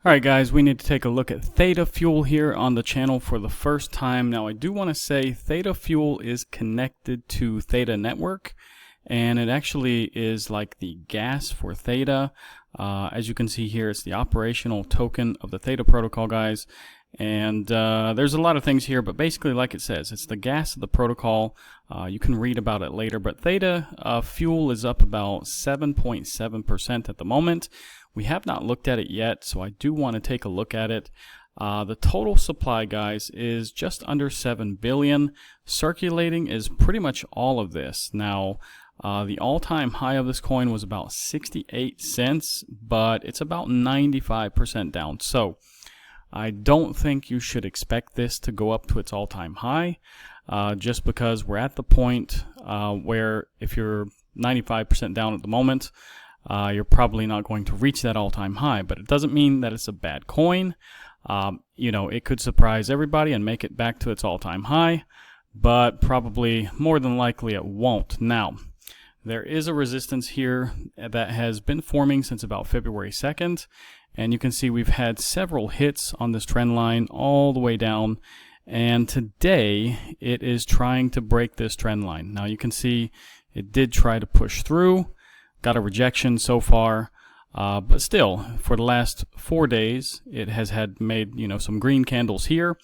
Alright guys, we need to take a look at ThetaFuel here on the channel for the first time. Now I do want to say ThetaFuel is connected to Theta network, and it actually is like the gas for Theta. As you can see here, it's the operational token of the Theta protocol, guys. And there's a lot of things here, but basically, like it says, it's the gas of the protocol. You can read about it later, but Theta fuel is up about 7.7% at the moment. We have not looked at it yet, so I do want to take a look at it. The total supply, guys, is just under 7 billion. Circulating is pretty much all of this. Now, the all-time high of this coin was about 68 cents, but it's about 95% down. So I don't think you should expect this to go up to its all-time high, just because we're at the point where if you're 95% down at the moment, you're probably not going to reach that all-time high. But it doesn't mean that it's a bad coin. You know, it could surprise everybody and make it back to its all-time high, but probably more than likely it won't. Now, there is a resistance here that has been forming since about February 2nd. And you can see we've had several hits on this trend line all the way down. And today it is trying to break this trend line. Now you can see it did try to push through, got a rejection so far. But still, for the last 4 days, it has had made, you know, some green candles here.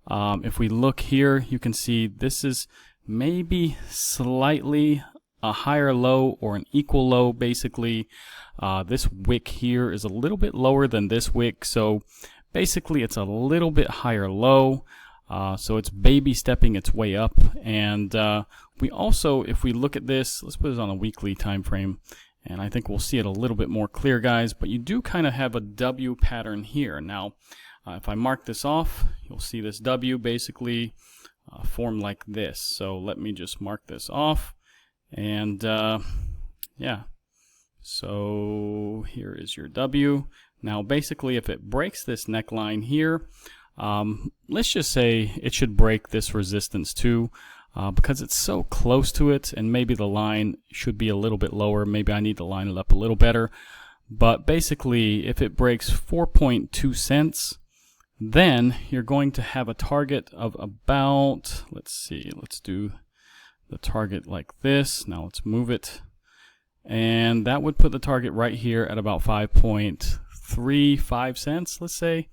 If we look here, you can see this is maybe slightly a higher low or an equal low. Basically, this wick here is a little bit lower than this wick, so basically it's a little bit higher low. So it's baby stepping its way up. And we also, if we look at this, let's put it on a weekly time frame, and I think we'll see it a little bit more clear, guys. But you do kind of have a W pattern here. Now, if I mark this off, you'll see this W basically form like this. So let me just mark this off. And yeah, so here is your W. Now basically, if it breaks this neckline here, let's just say it should break this resistance too, because it's so close to it, and maybe the line should be a little bit lower. Maybe I need to line it up a little better. But basically, if it breaks 4.2 cents, then you're going to have a target of about, let's see, let's do the target like this. Now let's move it, and that would put the target right here at about 5.35 cents, let's say.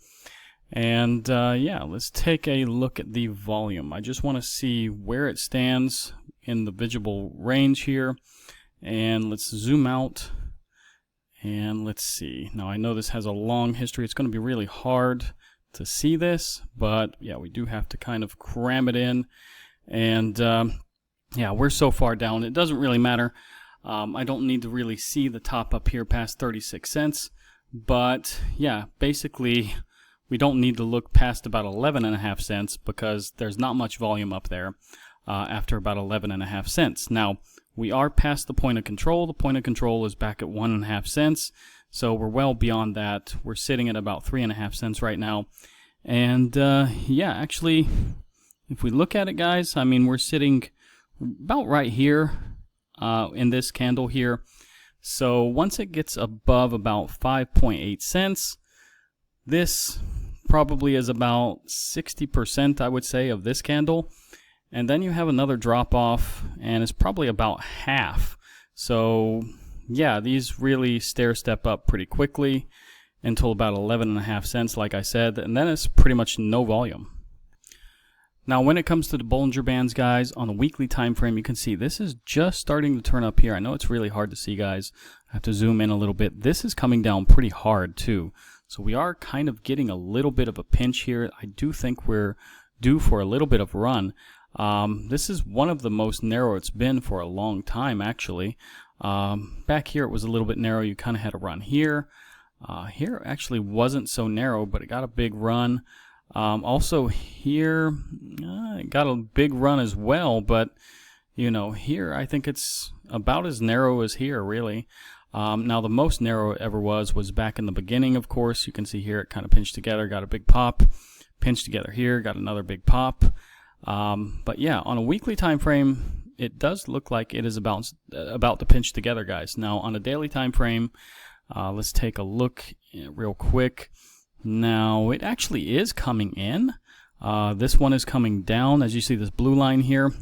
And yeah, let's take a look at the volume. I just want to see where it stands in the visible range here, and let's zoom out and let's see. Now I know this has a long history. It's going to be really hard to see this, but yeah, we do have to kind of cram it in. And yeah, we're so far down, it doesn't really matter. I don't need to really see the top up here past 36 cents. But yeah, basically, we don't need to look past about 11.5 cents because there's not much volume up there after about 11.5 cents. Now, we are past the point of control. The point of control is back at 1.5 cents. So we're well beyond that. We're sitting at about 3.5 cents right now. And yeah, actually, if we look at it, guys, I mean, we're sitting about right here in this candle here. So once it gets above about 5.8 cents, this probably is about 60%, I would say, of this candle. And then you have another drop off, and it's probably about half. So yeah, these really stair step up pretty quickly until about 11.5 cents, like I said, and then it's pretty much no volume. Now, when it comes to the Bollinger Bands, guys, on a weekly time frame, you can see this is just starting to turn up here. I know it's really hard to see, guys. I have to zoom in a little bit. This is coming down pretty hard, too. So we are kind of getting a little bit of a pinch here. I do think we're due for a little bit of a run. This is one of the most narrow it's been for a long time, actually. Back here, it was a little bit narrow. You kind of had a run here. Here it actually wasn't so narrow, but it got a big run. Also here, it got a big run as well, but you know, here I think it's about as narrow as here, really. Now the most narrow it ever was back in the beginning, of course. You can see here it kind of pinched together, got a big pop, pinched together here, got another big pop. But yeah, on a weekly time frame, it does look like it is about to pinch together, guys. Now on a daily time frame, let's take a look real quick. Now it actually is coming in. This one is coming down. As you see this blue line here,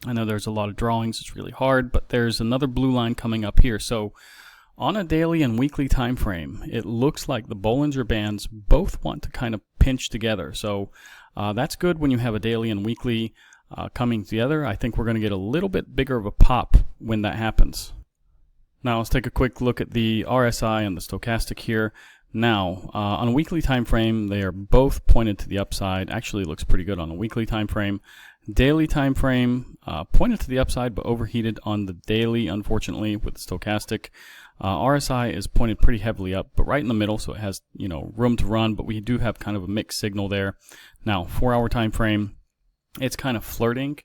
I know there's a lot of drawings, it's really hard, but there's another blue line coming up here. So on a daily and weekly time frame, it looks like the Bollinger Bands both want to kind of pinch together. So that's good when you have a daily and weekly coming together. I think we're going to get a little bit bigger of a pop when that happens. Now let's take a quick look at the RSI and the stochastic here. Now on a weekly time frame, they are both pointed to the upside. Actually, it looks pretty good on a weekly time frame. Daily time frame pointed to the upside, but overheated on the daily, unfortunately, with the stochastic. RSI is pointed pretty heavily up, but right in the middle, so it has, you know, room to run, but we do have kind of a mixed signal there. Now 4-hour time frame, it's kind of flirting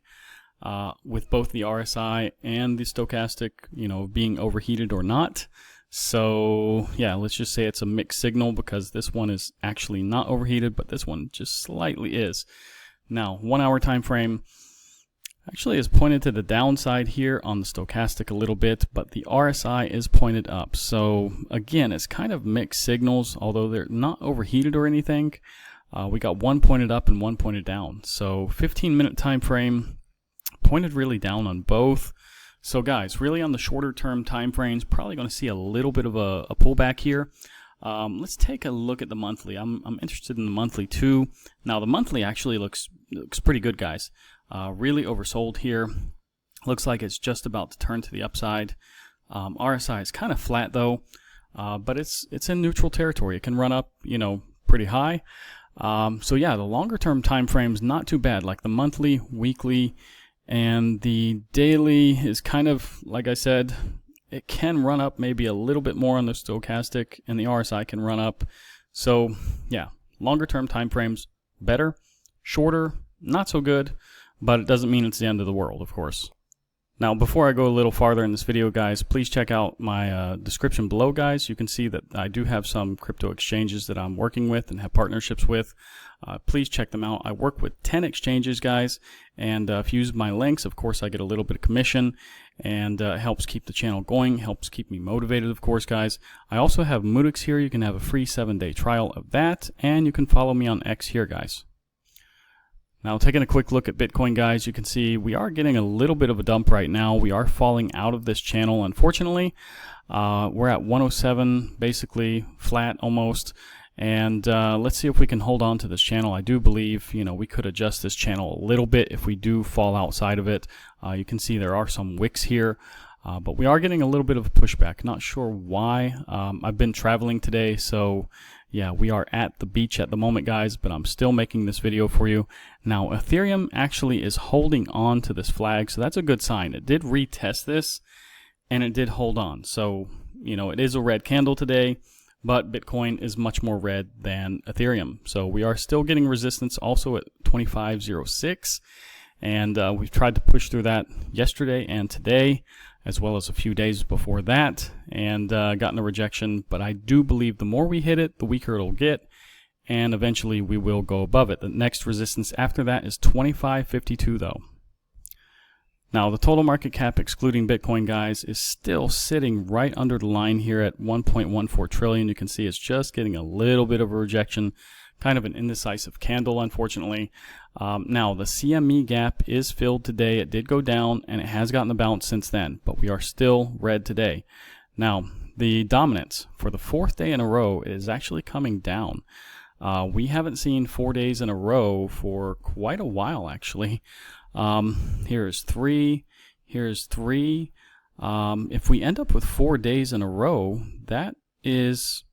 with both the RSI and the stochastic, you know, being overheated or not. So yeah, let's just say it's a mixed signal, because this one is actually not overheated, but this one just slightly is. Now 1-hour time frame actually is pointed to the downside here on the stochastic a little bit, but the RSI is pointed up. So again, it's kind of mixed signals, although they're not overheated or anything. We got one pointed up and one pointed down. So 15-minute time frame pointed really down on both. So guys, really on the shorter term time frames, probably going to see a little bit of a pullback here. Let's take a look at the monthly. I'm interested in the monthly too. Now the monthly actually looks pretty good, guys. Really oversold here. Looks like it's just about to turn to the upside. RSI is kind of flat though, but it's in neutral territory. It can run up, you know, pretty high. So yeah, the longer term time frames not too bad. Like the monthly, weekly, and the daily is kind of, like I said, it can run up maybe a little bit more on the stochastic, and the RSI can run up. So yeah, longer term time frames better, shorter not so good, but it doesn't mean it's the end of the world, of course. Now, before I go a little farther in this video, guys, please check out my description below, guys. You can see that I do have some crypto exchanges that I'm working with and have partnerships with. Please check them out. I work with 10 exchanges, guys, and if you use my links, of course, I get a little bit of commission, and it helps keep the channel going, helps keep me motivated, of course, guys. I also have BingX here. You can have a free 7-day trial of that, and you can follow me on X here, guys. Now, taking a quick look at Bitcoin, guys, you can see we are getting a little bit of a dump right now. We are falling out of this channel, unfortunately. We're at 107, basically flat almost. And let's see if we can hold on to this channel. I do believe, you know, we could adjust this channel a little bit if we do fall outside of it. You can see there are some wicks here. But we are getting a little bit of a pushback. Not sure why. I've been traveling today, so yeah, we are at the beach at the moment, guys, but I'm still making this video for you. Now, Ethereum actually is holding on to this flag, so that's a good sign. It did retest this, and it did hold on. So, you know, it is a red candle today, but Bitcoin is much more red than Ethereum. So we are still getting resistance also at 25.06, and we've tried to push through that yesterday and today, as well as a few days before that, and gotten a rejection. But I do believe the more we hit it, the weaker it'll get, and eventually we will go above it. The next resistance after that is 25.52 though. Now, the total market cap excluding Bitcoin, guys, is still sitting right under the line here at 1.14 trillion. You can see it's just getting a little bit of a rejection, kind of an indecisive candle, unfortunately. Now, the CME gap is filled today. It did go down, and it has gotten a bounce since then, but we are still red today. Now, the dominance for the 4th day in a row is actually coming down. We haven't seen 4 days in a row for quite a while, actually. Here's 3. Here's 3. If we end up with 4 days in a row, that is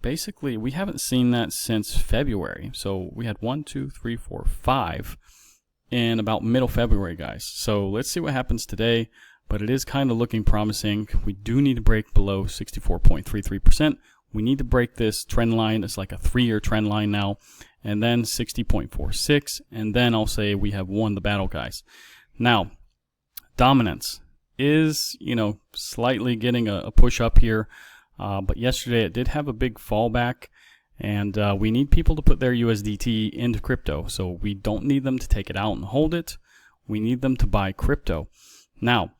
basically, we haven't seen that since February. So we had 1, 2, 3, 4, 5 in about middle February, guys. So let's see what happens today, but it is kind of looking promising. We do need to break below 64.33%. We need to break this trend line. It's like a 3-year trend line now, and then 60.46, and then I'll say we have won the battle, guys. Now, dominance is, you know, slightly getting a push up here. But yesterday it did have a big fallback, and we need people to put their USDT into crypto. So we don't need them to take it out and hold it. We need them to buy crypto. Now,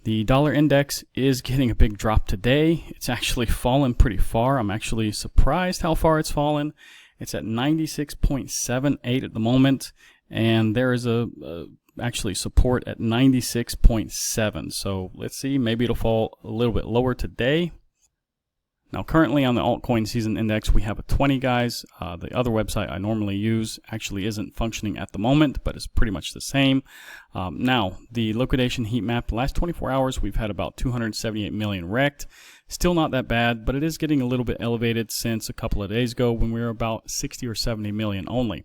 The dollar index is getting a big drop today. It's actually fallen pretty far. I'm actually surprised how far it's fallen. It's at 96.78 at the moment, and there is actually support at 96.7. So let's see, maybe it'll fall a little bit lower today. Now currently on the altcoin season index, we have a 20, guys. The other website I normally use actually isn't functioning at the moment, but it's pretty much the same. Now the liquidation heat map, the last 24 hours, we've had about 278 million wrecked. Still not that bad, but it is getting a little bit elevated since a couple of days ago when we were about 60 or 70 million only.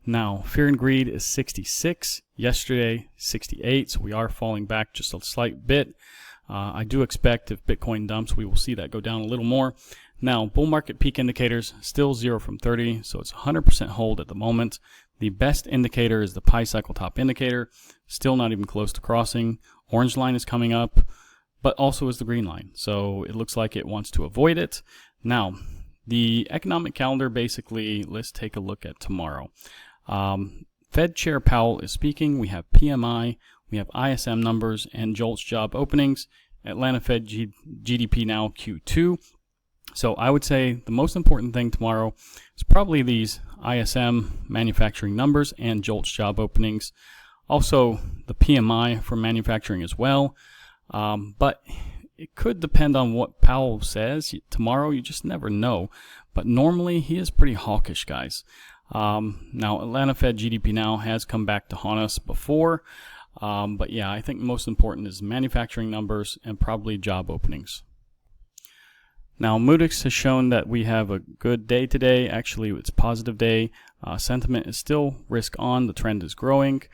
Now, fear and greed is 66, yesterday 68, so we are falling back just a slight bit. I do expect if Bitcoin dumps, we will see that go down a little more. Now, bull market peak indicators, still 0 from 30, so it's 100% hold at the moment. The best indicator is the Pi cycle top indicator, still not even close to crossing. Orange line is coming up, but also is the green line, so it looks like it wants to avoid it. Now, the economic calendar, basically, let's take a look at tomorrow. Fed Chair Powell is speaking. We have PMI, we have ISM numbers, and JOLTS job openings. Atlanta Fed GDP now Q2. So I would say the most important thing tomorrow is probably these ISM manufacturing numbers and JOLTS job openings. Also the PMI for manufacturing as well. But it could depend on what Powell says tomorrow. You just never know. But normally he is pretty hawkish, guys. Now Atlanta Fed GDP now has come back to haunt us before. But yeah, I think most important is manufacturing numbers and probably job openings. Now MEXC has shown that we have a good day today. Actually, it's a positive day. Sentiment is still risk on. The trend is growing.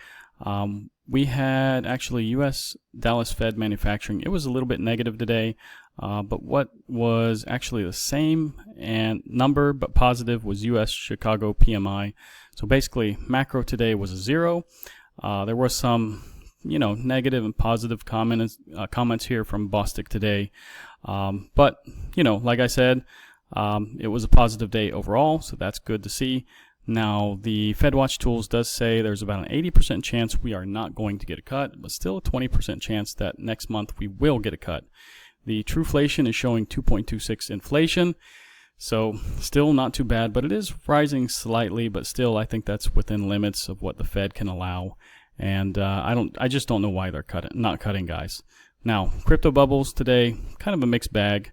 We had actually US Dallas Fed manufacturing. It was a little bit negative today. But what was actually the same and number but positive was US Chicago PMI. So basically macro today was a 0. There was some, negative and positive comments here from Bostic today. But, like I said, it was a positive day overall, so that's good to see. Now, the FedWatch tools does say there's about an 80% chance we are not going to get a cut, but still a 20% chance that next month we will get a cut. The Trueflation is showing 2.26 inflation, so still not too bad, but it is rising slightly, but still I think that's within limits of what the Fed can allow. And I just don't know why they're not cutting, guys. Now, crypto bubbles today, kind of a mixed bag.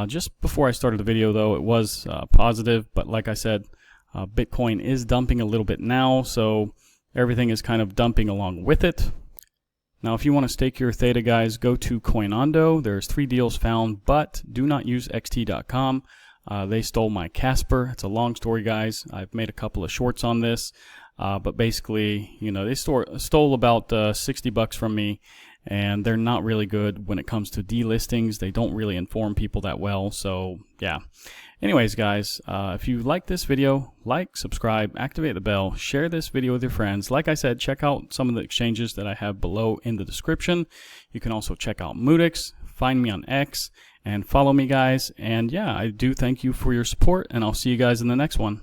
Just before I started the video, though, it was positive, but like I said, Bitcoin is dumping a little bit now, so everything is kind of dumping along with it. Now, if you want to stake your Theta, guys, go to Coinondo. There's 3 deals found, but do not use xt.com. They stole my Casper. It's a long story, guys. I've made a couple of shorts on this, but basically, they stole about $60 from me, and they're not really good when it comes to delistings. They don't really inform people that well, so yeah. Anyways, guys, if you like this video, like, subscribe, activate the bell, share this video with your friends. Like I said, check out some of the exchanges that I have below in the description. You can also check out MEXC, find me on X, and follow me, guys. And yeah, I do thank you for your support, and I'll see you guys in the next one.